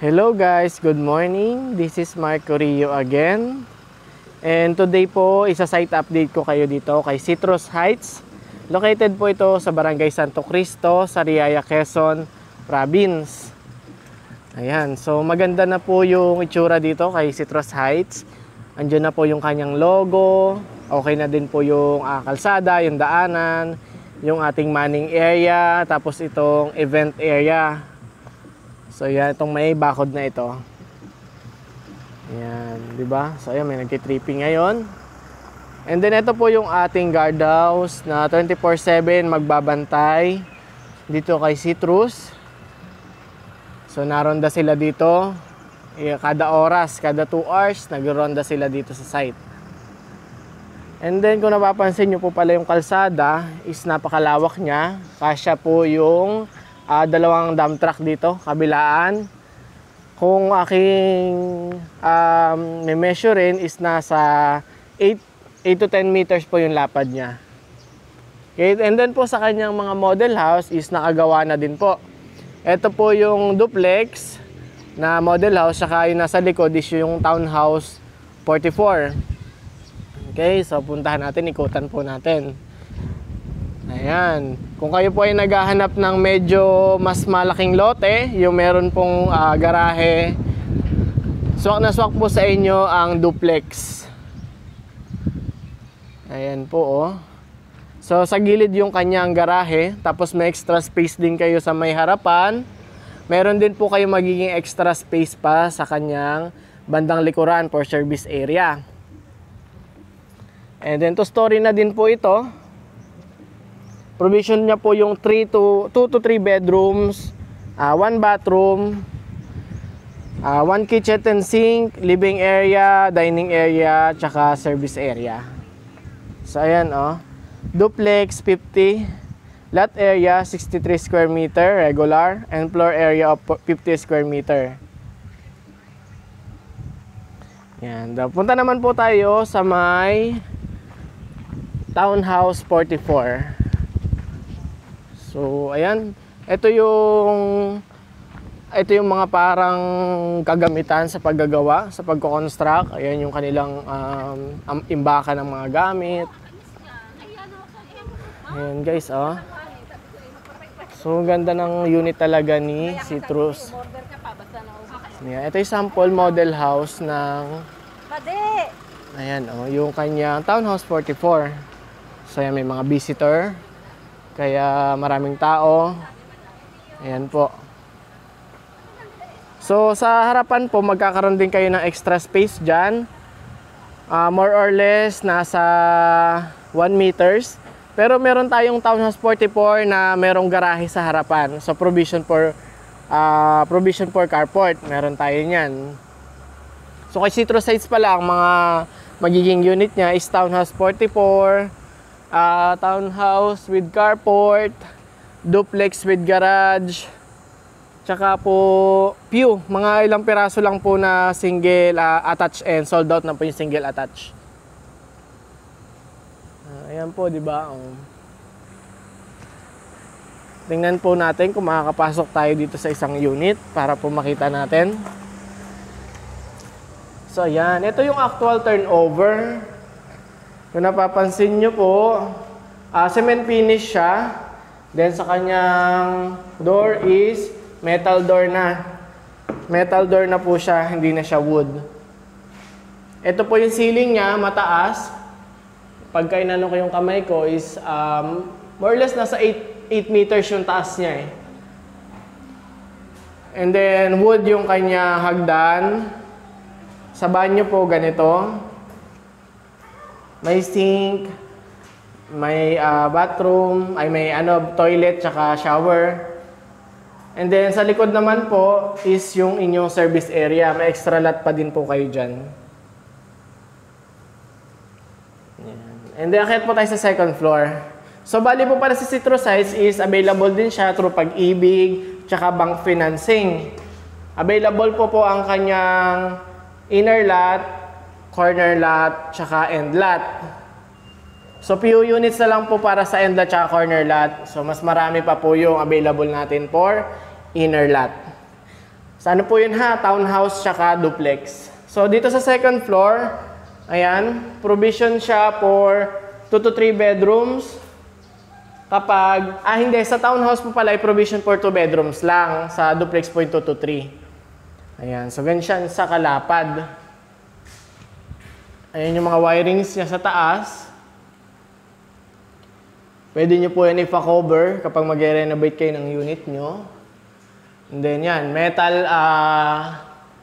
Hello guys, good morning. This is Marco Rio again. And today po, isa-site update ko kayo dito kay Citrus Heights. Located po ito sa Barangay Santo Cristo, Sariaya, Quezon Province. Ayan, so maganda na po yung itsura dito kay Citrus Heights. Andiyan na po yung kanyang logo. Okay na din po yung kalsada, yung daanan, yung ating manning area, tapos itong event area. So yan, itong may bakod na ito. Yan, di ba? So ayan, may nagtitripping ngayon. And then ito po yung ating guardhouse na 24/7 magbabantay dito kay Citrus. So naronda sila dito. Kada oras, kada 2 hours, nagronda sila dito sa site. And then kung napapansin nyo po pala yung kalsada is napakalawak niya. Kasya po yung dalawang dump truck dito, kabilaan. Kung aking measurein is nasa 8 to 10 meters po yung lapad niya. Okay, and then po sa kanyang mga model house is nakagawa na din po. Ito po yung duplex na model house, saka yung nasa likod is yung townhouse 44. Okay, so puntahan natin, ikutan po natin. Ayan. Kung kayo po ay naghahanap ng medyo mas malaking lote, yung meron pong garahe, swak na swak po sa inyo ang duplex. Ayan po, oh. So sa gilid yung kanyang garahe, tapos may extra space din kayo sa may harapan. Meron din po kayo magiging extra space pa sa kanyang bandang likuran for service area. And then 2-story na din po ito. Provision niya po yung 2 to 3 bedrooms, 1 bathroom, 1 kitchen and sink, living area, dining area, tsaka service area. So ayan, oh. Duplex 50, lot area 63 square meter regular, and floor area of 50 square meter. Yan. Punta naman po tayo sa may townhouse 44. So, ayan. Ito yung mga parang kagamitan sa paggagawa, sa pagko-construct. Ayan yung kanilang imbaka ng mga gamit. Ayan guys, oh. So, ganda ng unit talaga ni Citrus. Ayan. Ito yung sample model house ng... Ayan, oh. Yung kanyang townhouse 44. So, ayan, may mga visitor. Kaya maraming tao. Ayan po. So sa harapan po magkakaroon din kayo ng extra space dyan. More or less nasa 1 meters. Pero meron tayong townhouse 44 na merong garahe sa harapan. So provision for carport. Meron tayo niyan. So kay Citrus Heights pala ang mga magiging unit niya is townhouse 44. Townhouse with carport, duplex with garage, tsaka po few, mga ilang piraso lang po na single attach, and sold out na po yung single attach. Ayan po, di ba? Tingnan po natin kung makakapasok tayo dito sa isang unit para po makita natin. So ayan, ito yung actual turnover. Kung napapansin nyo po, cement finish siya. Then sa kanyang door is metal door na. Metal door na po siya, hindi na siya wood. Ito po yung ceiling niya, mataas. Pagka inano ko yung kamay ko is more or less nasa 8 meters yung taas niya eh. And then wood yung kanya hagdan. Sa banyo po ganito. May sink, may bathroom, may toilet tsaka shower. And then sa likod naman po is yung inyong service area. May extra lot pa din po kayo dyan. And then akit po tayo sa second floor. So bali po para sa Citrus Heights is available din siya through Pag-ibig tsaka bank financing. Available po ang kanyang inner lot, corner lot, tsaka end lot. So, few units na lang po para sa end lot tsaka corner lot. So, mas marami pa po yung available natin for inner lot. Sa ano po yun ha? Townhouse tsaka duplex. So dito sa second floor, ayan, provision siya for 2 to 3 bedrooms. Kapag, hindi, sa townhouse po pala ay provision for 2 bedrooms lang. Sa duplex po yung 2 to 3. Ayan, so ganyan siya sa kalapad. Ayan yung mga wirings niya sa taas. Pwede nyo po yan ipa-cover kapag mag-renovate kayo ng unit nyo. And then yan, metal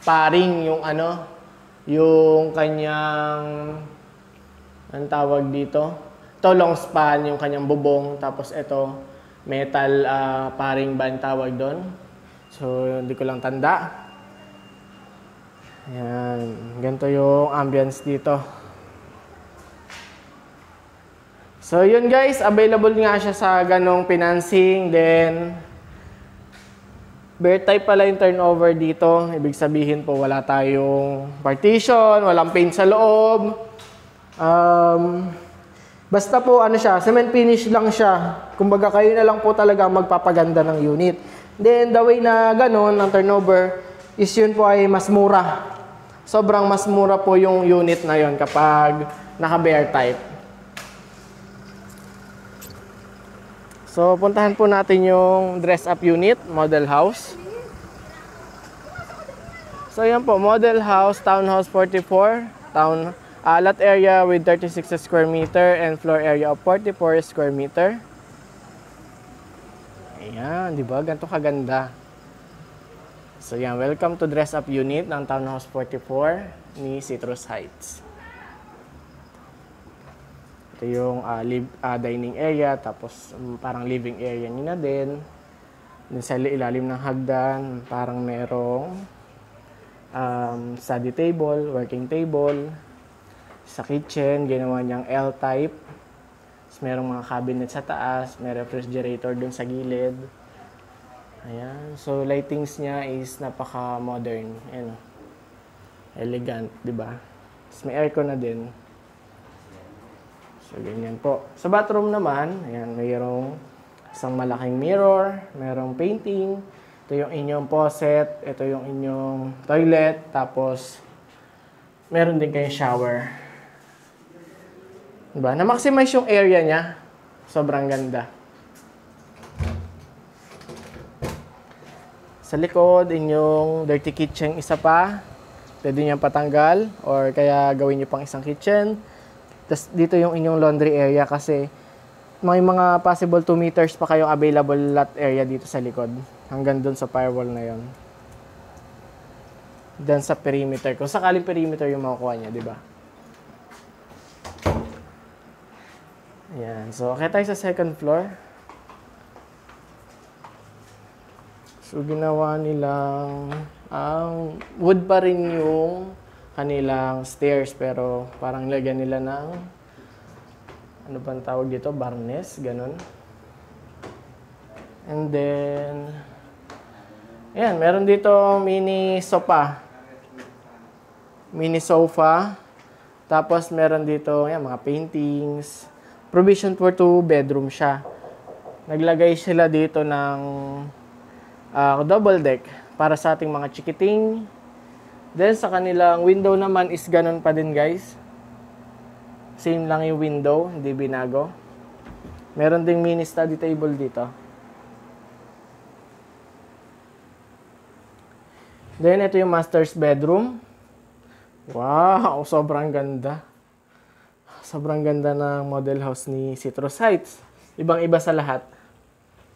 paring yung ano, yung kanyang, anong tawag dito? Ito long span, yung kanyang bubong. Tapos ito, metal paring ba ang tawag doon? So, hindi ko lang tanda. Ayan, ganito yung ambience dito. So yun guys, available nga siya sa ganong financing. Then, bare type pala yung turnover dito. Ibig sabihin po wala tayong partition, walang paint sa loob. Basta po ano siya, cement finish lang siya. Kumbaga kayo na lang po talaga magpapaganda ng unit. Then the way na ganon, ng turnover, is yun po ay mas mura. Sobrang mas mura po yung unit na yon kapag naka-bare type. So, puntahan po natin yung dress-up unit, model house. So, yan po, model house, townhouse 44, lot area with 36 square meter and floor area of 44 square meter. Ayan, di ba? Ganito kaganda. So, yan, welcome to dress-up unit ng townhouse 44 ni Citrus Heights. Ito yung dining area, tapos parang living area niyo na din. Dun sa ilalim ng hagdan, parang merong study table, working table. Sa kitchen, ginawa niyang L-type. Tapos merong mga cabinet sa taas, may refrigerator dun sa gilid. Ayan, so lightings niya is napaka-modern. Ayan, elegant, di ba? Tapos may aircon na din. So, ganyan po. Sa bathroom naman, ayan, mayroong isang malaking mirror, mayroong painting. Ito yung inyong faucet, ito yung inyong toilet, tapos meron din kayong shower. Diba? Na-maximize yung area niya. Sobrang ganda. Sa likod, inyong dirty kitchen isa pa. Pwede niyang patanggal or kaya gawin niyo pang isang kitchen. Tapos dito yung inyong laundry area kasi may mga possible 2 meters pa kayong available lot area dito sa likod. Hanggang dun sa firewall na yon. Then sa perimeter. Kung sakaling perimeter yung makukuha niya, di ba? Ayan. So, okay tayo sa second floor. So, ginawa nilang wood pa rin yung kanilang stairs pero parang lagyan nila ng ano bang tawag dito? Barnes, ganun. And then ayan, meron dito mini sofa. Mini sofa. Tapos meron dito ayan, mga paintings. Provision for 2 bedroom siya. Naglagay sila dito ng double deck para sa ating mga chikiting. Then, sa kanilang window naman is ganun pa din, guys. Same lang yung window, hindi binago. Meron ding mini study table dito. Then, ito yung master's bedroom. Wow, sobrang ganda. Sobrang ganda ng model house ni Citrus Heights. Ibang-iba sa lahat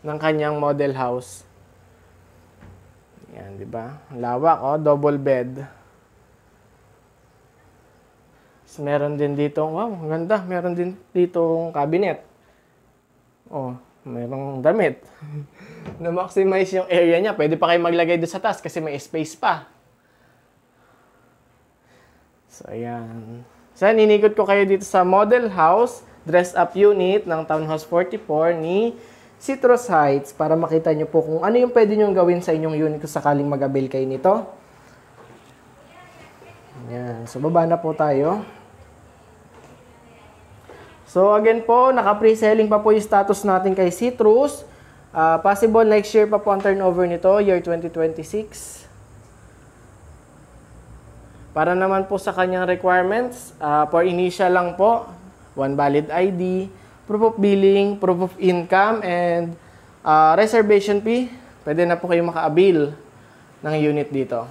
ng kanyang model house. Yan, di ba? Lawak, oh, double bed. So, meron din dito, wow, ganda. Meron din dito cabinet. Oh, merong damit. Na-maximize yung area niya. Pwede pa kayo maglagay doon sa taas kasi may space pa. So, ayan. So, inikot ko kayo dito sa model house, dress-up unit ng Townhouse 44 ni Citrus Heights para makita nyo po kung ano yung pwede nyo gawin sa inyong unit kung sakaling mag-avail kayo nito. Ayan. So, baba na po tayo. So, again po, naka-pre-selling pa po yung status natin kay Citrus. Possible next year pa po ang turnover nito, year 2026. Para naman po sa kanyang requirements, for initial lang po, 1 valid ID, proof of billing, proof of income, and reservation fee. Pwede na po kayo maka-avail ng unit dito.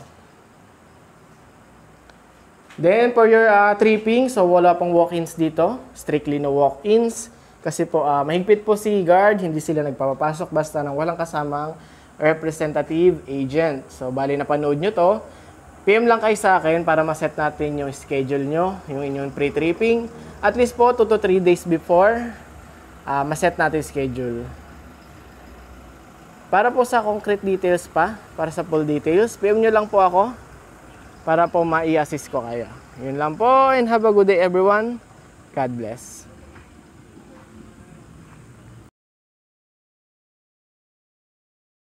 Then, for your tripping, so wala pang walk-ins dito. Strictly no walk-ins. Kasi po, mahigpit po si guard, hindi sila nagpapapasok basta nang walang kasamang representative agent. So, bali napanood nyo to. PM lang kayo sa akin para ma-set natin yung schedule nyo, yung inyong pre-tripping. At least po, 2 to 3 days before, ma-set natin yung schedule. Para po sa concrete details pa, para sa full details, PM nyo lang po ako para po ma-i-assist ko kayo. Yun lang po, and have a good day everyone. God bless.